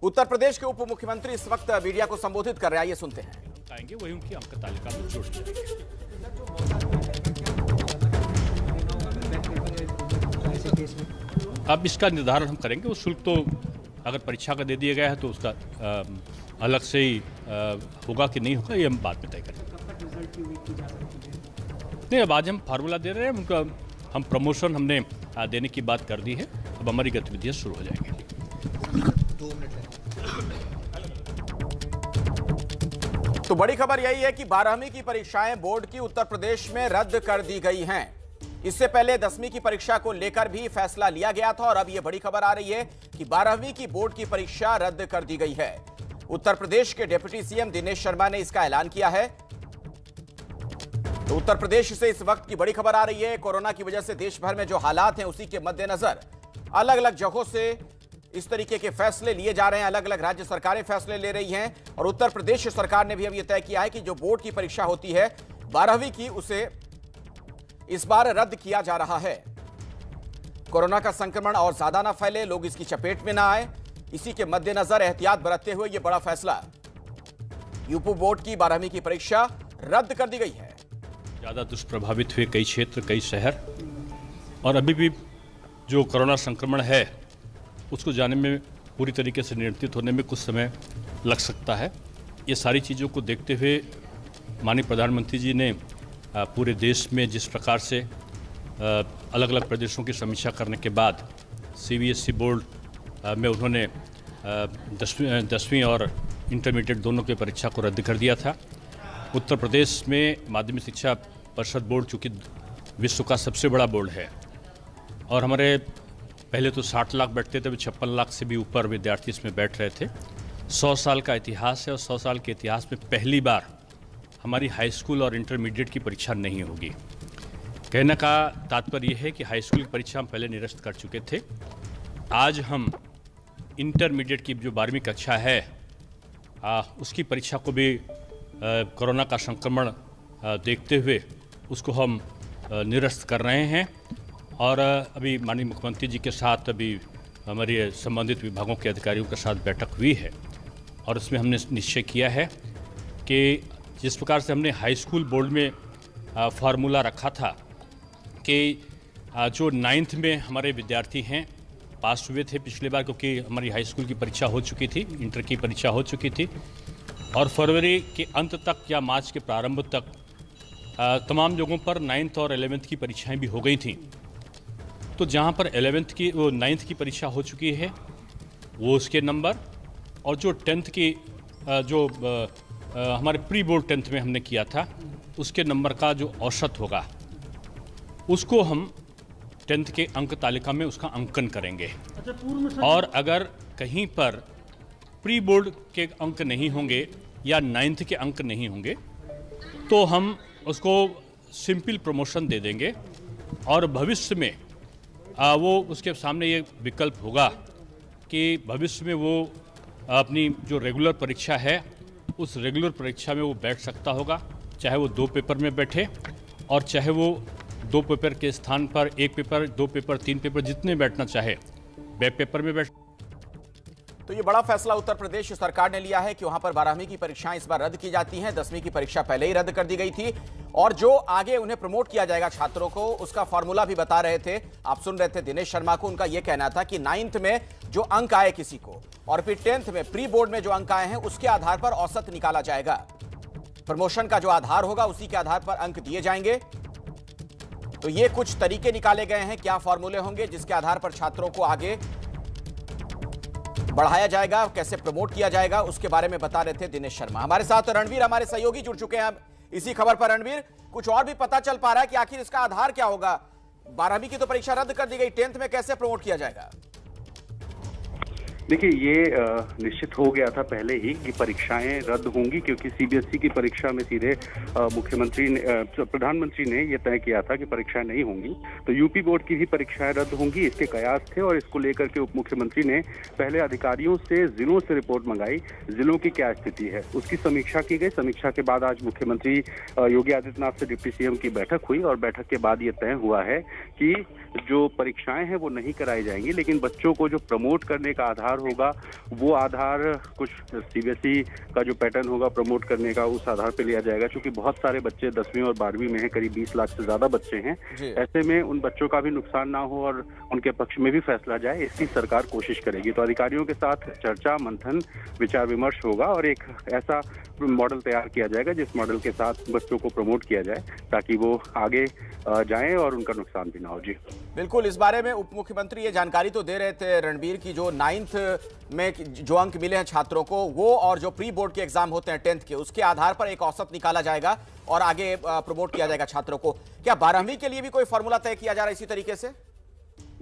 उत्तर प्रदेश के उप मुख्यमंत्री इस वक्त मीडिया को संबोधित कर रहे हैं, ये सुनते हैं। आएंगे वही उनकी अंक तालिका में जुड़ जाएंगे। अब इसका निर्धारण हम करेंगे। वो शुल्क तो अगर परीक्षा का दे दिया गया है तो उसका अलग से ही होगा कि नहीं होगा, ये हम बाद में तय करेंगे। नहीं, अब आज हम फार्मूला दे रहे हैं, उनका हम प्रमोशन हमने देने की बात कर दी है। अब हमारी गतिविधियां शुरू हो जाएंगी। तो बड़ी खबर यही है कि 12वीं की परीक्षाएं बोर्ड की उत्तर प्रदेश में रद्द कर दी गई हैं। इससे पहले 10वीं की परीक्षा को लेकर भी फैसला लिया गया था और अब यह बड़ी खबर आ रही है कि 12वीं की बोर्ड की परीक्षा रद्द कर दी गई है। उत्तर प्रदेश के डिप्टी सीएम दिनेश शर्मा ने इसका ऐलान किया है। तो उत्तर प्रदेश से इस वक्त की बड़ी खबर आ रही है। कोरोना की वजह से देश भर में जो हालात हैं उसी के मद्देनजर अलग अलग जगहों से इस तरीके के फैसले लिए जा रहे हैं। अलग अलग राज्य सरकारें फैसले ले रही हैं और उत्तर प्रदेश सरकार ने भी अब यह तय किया है कि जो बोर्ड की परीक्षा होती है 12वीं की, उसे इस बार रद्द किया जा रहा है। कोरोना का संक्रमण और ज्यादा ना फैले, लोग इसकी चपेट में ना आए, इसी के मद्देनजर एहतियात बरतते हुए यह बड़ा फैसला। यूपी बोर्ड की 12वीं की परीक्षा रद्द कर दी गई है। ज़्यादा दुष्प्रभावित हुए कई क्षेत्र, कई शहर, और अभी भी जो कोरोना संक्रमण है उसको जाने में, पूरी तरीके से नियंत्रित होने में कुछ समय लग सकता है। ये सारी चीज़ों को देखते हुए माननीय प्रधानमंत्री जी ने पूरे देश में जिस प्रकार से अलग अलग प्रदेशों की समीक्षा करने के बाद सीबीएसई बोर्ड में उन्होंने 10वीं और इंटरमीडिएट दोनों की परीक्षा को रद्द कर दिया था। उत्तर प्रदेश में माध्यमिक शिक्षा परिषद बोर्ड चूँकि विश्व का सबसे बड़ा बोर्ड है और हमारे पहले तो 60 लाख बैठते थे, 56 लाख से भी ऊपर विद्यार्थी इसमें बैठ रहे थे। 100 साल का इतिहास है और 100 साल के इतिहास में पहली बार हमारी हाई स्कूल और इंटरमीडिएट की परीक्षा नहीं होगी। कहने का तात्पर्य यह है कि हाई स्कूल की परीक्षा हम पहले निरस्त कर चुके थे। आज हम इंटरमीडिएट की जो 12वीं कक्षा है उसकी परीक्षा को भी कोरोना का संक्रमण देखते हुए उसको हम निरस्त कर रहे हैं। और अभी माननीय मुख्यमंत्री जी के साथ अभी हमारे संबंधित विभागों के अधिकारियों के साथ बैठक हुई है और उसमें हमने निश्चय किया है कि जिस प्रकार से हमने हाई स्कूल बोर्ड में फार्मूला रखा था कि जो 9th में हमारे विद्यार्थी हैं पास हुए थे पिछली बार, क्योंकि हमारी हाई स्कूल की परीक्षा हो चुकी थी, इंटर की परीक्षा हो चुकी थी और फरवरी के अंत तक या मार्च के प्रारंभ तक तमाम जगहों पर 9th और 11th की परीक्षाएं भी हो गई थीं। तो जहाँ पर 9th की परीक्षा हो चुकी है वो उसके नंबर, और जो 10th की जो हमारे प्री बोर्ड 10th में हमने किया था उसके नंबर का जो औसत होगा उसको हम 10th के अंक तालिका में उसका अंकन करेंगे। और अगर कहीं पर प्री बोर्ड के अंक नहीं होंगे या 9th के अंक नहीं होंगे तो हम उसको सिंपल प्रमोशन दे देंगे और भविष्य में वो उसके सामने ये विकल्प होगा कि भविष्य में वो अपनी जो रेगुलर परीक्षा है उस रेगुलर परीक्षा में वो बैठ सकता होगा, चाहे वो 2 पेपर में बैठे और चाहे वो 2 पेपर के स्थान पर 1 पेपर, 2 पेपर, 3 पेपर, जितने बैठना चाहे बैक पेपर में बैठ। तो ये बड़ा फैसला उत्तर प्रदेश सरकार ने लिया है कि वहां पर 12वीं की परीक्षाएं इस बार रद्द की जाती हैं। 10वीं की परीक्षा पहले ही रद्द कर दी गई थी और जो आगे उन्हें प्रमोट किया जाएगा छात्रों को, उसका फॉर्मूला भी बता रहे थे। आप सुन रहे थे दिनेश शर्मा को। उनका यह कहना था कि 9th में जो अंक आए किसी को और फिर 10th में प्री बोर्ड में जो अंक आए हैं उसके आधार पर औसत निकाला जाएगा। प्रमोशन का जो आधार होगा उसी के आधार पर अंक दिए जाएंगे। तो ये कुछ तरीके निकाले गए हैं, क्या फॉर्मूले होंगे जिसके आधार पर छात्रों को आगे बढ़ाया जाएगा, कैसे प्रमोट किया जाएगा, उसके बारे में बता रहे थे दिनेश शर्मा। हमारे साथ रणवीर हमारे सहयोगी जुड़ चुके हैं इसी खबर पर। रणवीर, कुछ और भी पता चल पा रहा है कि आखिर इसका आधार क्या होगा? 12वीं की तो परीक्षा रद्द कर दी गई, 10th में कैसे प्रमोट किया जाएगा? देखिए, ये निश्चित हो गया था पहले ही कि परीक्षाएं रद्द होंगी, क्योंकि सीबीएसई की परीक्षा में सीधे प्रधानमंत्री ने यह तय किया था कि परीक्षाएं नहीं होंगी। तो यूपी बोर्ड की भी परीक्षाएं रद्द होंगी, इसके कयास थे और इसको लेकर के उप मुख्यमंत्री ने पहले अधिकारियों से जिलों से रिपोर्ट मंगाई, जिलों की क्या स्थिति है उसकी समीक्षा की गई। समीक्षा के बाद आज मुख्यमंत्री योगी आदित्यनाथ से डिप्टी सीएम की बैठक हुई और बैठक के बाद ये तय हुआ है कि जो परीक्षाएं हैं वो नहीं कराई जाएंगी, लेकिन बच्चों को जो प्रमोट करने का आधार आधार होगा वो आधार कुछ सीबीएसई का जो पैटर्न होगा प्रमोट करने का उस आधार पे लिया जाएगा, क्योंकि बहुत सारे बच्चे 10वीं और 12वीं में हैं, करीब 20 लाख से ज्यादा बच्चे हैं। ऐसे में उन बच्चों का भी नुकसान ना हो और उनके पक्ष में भी फैसला जाए, इसकी सरकार कोशिश करेगी। तो अधिकारियों के साथ चर्चा, मंथन, विचार विमर्श होगा और एक ऐसा मॉडल तैयार किया जाएगा जिस मॉडल के साथ बच्चों को प्रमोट किया जाए ताकि वो आगे जाएं और उनका नुकसान भी ना हो। जी बिल्कुल, इस बारे में उप मुख्यमंत्री ये जानकारी तो दे रहे थे रणबीर की, जो 9th में जो अंक मिले हैं छात्रों को वो और जो प्री बोर्ड के एग्जाम होते हैं 10th के, उसके आधार पर एक औसत निकाला जाएगा और आगे प्रमोट किया जाएगा छात्रों को। क्या 12वीं के लिए भी कोई फॉर्मूला तय किया जा रहा है इसी तरीके से?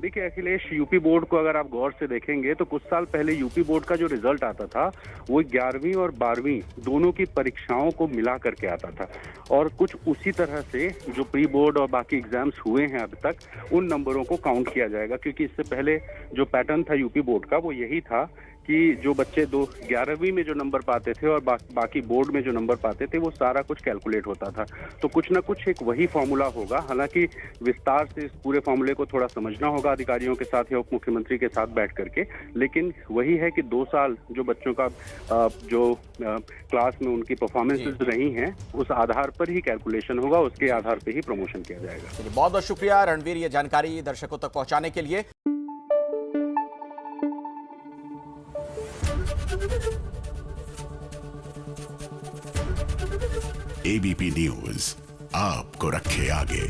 देखिए अखिलेश, यूपी बोर्ड को अगर आप गौर से देखेंगे तो कुछ साल पहले यूपी बोर्ड का जो रिजल्ट आता था वो 11वीं और 12वीं दोनों की परीक्षाओं को मिला करके आता था, और कुछ उसी तरह से जो प्री बोर्ड और बाकी एग्जाम्स हुए हैं अब तक उन नंबरों को काउंट किया जाएगा। क्योंकि इससे पहले जो पैटर्न था यूपी बोर्ड का वो यही था कि जो बच्चे 11वीं में जो नंबर पाते थे और बाकी बोर्ड में जो नंबर पाते थे वो सारा कुछ कैलकुलेट होता था। तो कुछ ना कुछ एक वही फॉर्मूला होगा। हालांकि विस्तार से इस पूरे फॉर्मूले को थोड़ा समझना होगा अधिकारियों के साथ या उप मुख्यमंत्री के साथ बैठ करके, लेकिन वही है कि 2 साल जो बच्चों का जो क्लास में उनकी परफॉर्मेंसेस रही हैं उस आधार पर ही कैलकुलेशन होगा, उसके आधार पर ही प्रमोशन किया जाएगा। बहुत बहुत शुक्रिया रणबीर ये जानकारी दर्शकों तक पहुंचाने के लिए। एबीपी न्यूज आपको रखे आगे।